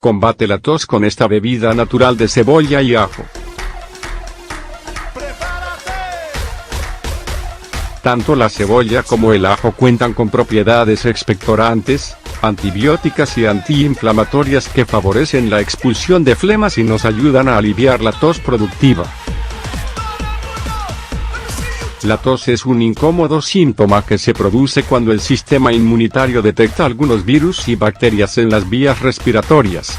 Combate la tos con esta bebida natural de cebolla y ajo. Tanto la cebolla como el ajo cuentan con propiedades expectorantes, antibióticas y antiinflamatorias que favorecen la expulsión de flemas y nos ayudan a aliviar la tos productiva. La tos es un incómodo síntoma que se produce cuando el sistema inmunitario detecta algunos virus y bacterias en las vías respiratorias.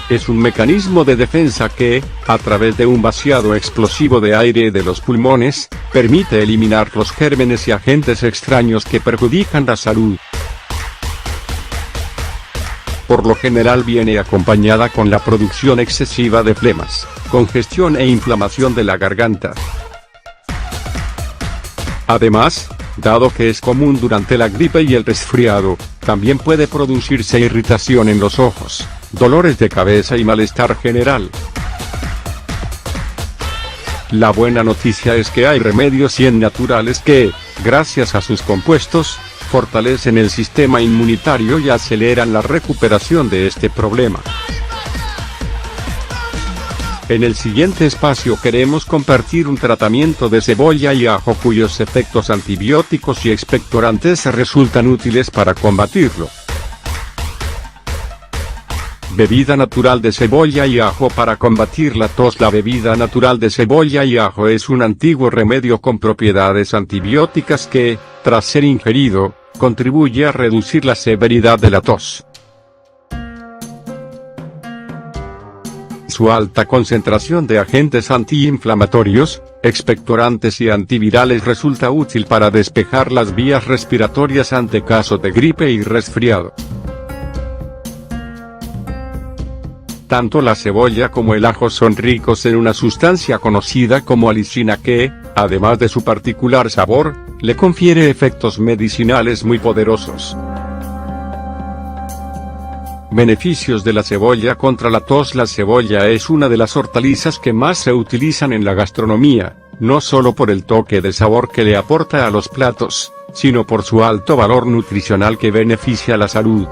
Es un mecanismo de defensa que, a través de un vaciado explosivo de aire de los pulmones, permite eliminar los gérmenes y agentes extraños que perjudican la salud. Por lo general viene acompañada con la producción excesiva de flemas, congestión e inflamación de la garganta. Además, dado que es común durante la gripe y el resfriado, también puede producirse irritación en los ojos, dolores de cabeza y malestar general. La buena noticia es que hay remedios 100 naturales que, gracias a sus compuestos, fortalecen el sistema inmunitario y aceleran la recuperación de este problema. En el siguiente espacio queremos compartir un tratamiento de cebolla y ajo cuyos efectos antibióticos y expectorantes resultan útiles para combatirlo. Bebida natural de cebolla y ajo para combatir la tos. La bebida natural de cebolla y ajo es un antiguo remedio con propiedades antibióticas que, tras ser ingerido, contribuye a reducir la severidad de la tos. Su alta concentración de agentes antiinflamatorios, expectorantes y antivirales resulta útil para despejar las vías respiratorias ante casos de gripe y resfriado. Tanto la cebolla como el ajo son ricos en una sustancia conocida como alicina que, además de su particular sabor, le confiere efectos medicinales muy poderosos. Beneficios de la cebolla contra la tos. La cebolla es una de las hortalizas que más se utilizan en la gastronomía, no solo por el toque de sabor que le aporta a los platos, sino por su alto valor nutricional que beneficia la salud.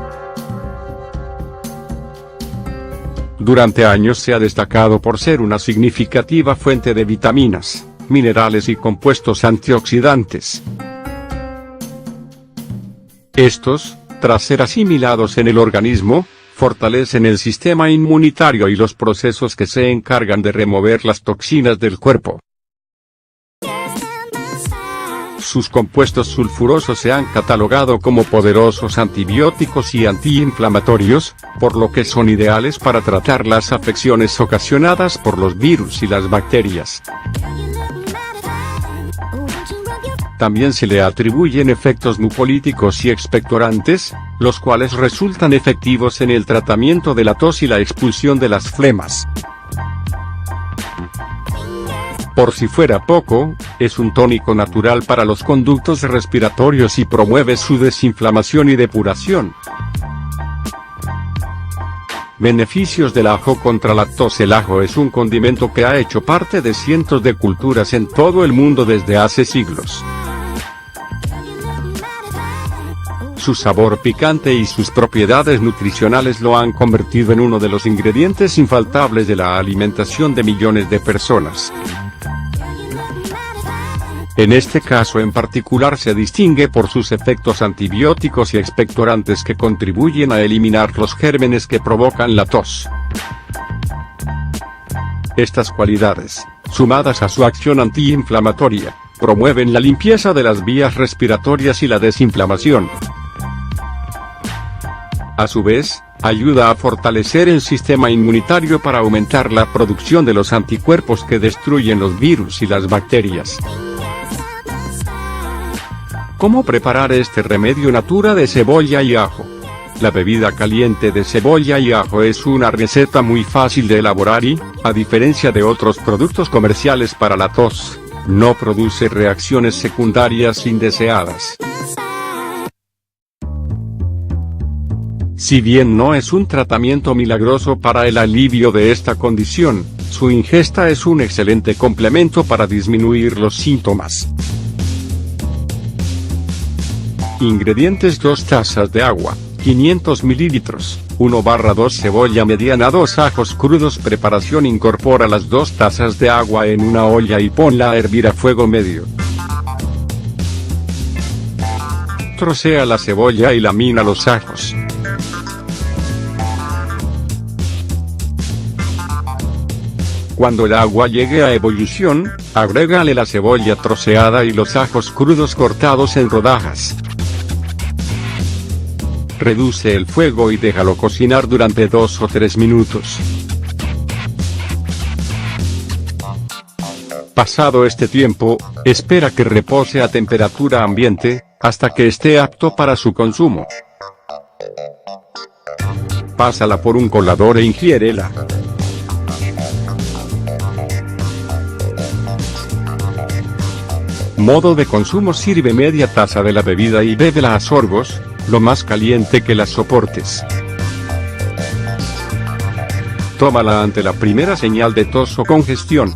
Durante años se ha destacado por ser una significativa fuente de vitaminas, minerales y compuestos antioxidantes. Estos, tras ser asimilados en el organismo, fortalecen el sistema inmunitario y los procesos que se encargan de remover las toxinas del cuerpo. Sus compuestos sulfurosos se han catalogado como poderosos antibióticos y antiinflamatorios, por lo que son ideales para tratar las afecciones ocasionadas por los virus y las bacterias. También se le atribuyen efectos mucolíticos y expectorantes, los cuales resultan efectivos en el tratamiento de la tos y la expulsión de las flemas. Por si fuera poco, es un tónico natural para los conductos respiratorios y promueve su desinflamación y depuración. Beneficios del ajo contra la tos. El ajo es un condimento que ha hecho parte de cientos de culturas en todo el mundo desde hace siglos. Su sabor picante y sus propiedades nutricionales lo han convertido en uno de los ingredientes infaltables de la alimentación de millones de personas. En este caso en particular se distingue por sus efectos antibióticos y expectorantes que contribuyen a eliminar los gérmenes que provocan la tos. Estas cualidades, sumadas a su acción antiinflamatoria, promueven la limpieza de las vías respiratorias y la desinflamación. A su vez, ayuda a fortalecer el sistema inmunitario para aumentar la producción de los anticuerpos que destruyen los virus y las bacterias. ¿Cómo preparar este remedio natural de cebolla y ajo? La bebida caliente de cebolla y ajo es una receta muy fácil de elaborar y, a diferencia de otros productos comerciales para la tos, no produce reacciones secundarias indeseadas. Si bien no es un tratamiento milagroso para el alivio de esta condición, su ingesta es un excelente complemento para disminuir los síntomas. Ingredientes: 2 tazas de agua, 500 mililitros, 1/2 cebolla mediana, 2 ajos crudos. Preparación: incorpora las 2 tazas de agua en una olla y ponla a hervir a fuego medio. Trocea la cebolla y lamina los ajos. Cuando el agua llegue a ebullición, agrégale la cebolla troceada y los ajos crudos cortados en rodajas. Reduce el fuego y déjalo cocinar durante 2 o 3 minutos. Pasado este tiempo, espera que repose a temperatura ambiente, hasta que esté apto para su consumo. Pásala por un colador e ingiérela. Modo de consumo: sirve media taza de la bebida y bébela a sorbos, lo más caliente que la soportes. Tómala ante la primera señal de tos o congestión.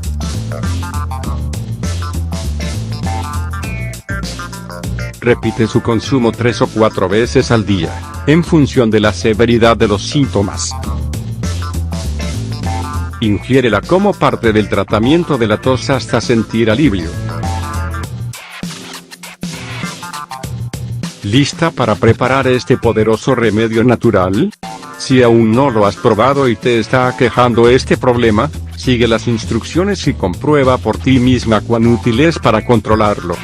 Repite su consumo 3 o 4 veces al día, en función de la severidad de los síntomas. Ingiérela como parte del tratamiento de la tos hasta sentir alivio. ¿Lista para preparar este poderoso remedio natural? Si aún no lo has probado y te está aquejando este problema, sigue las instrucciones y comprueba por ti misma cuán útil es para controlarlo.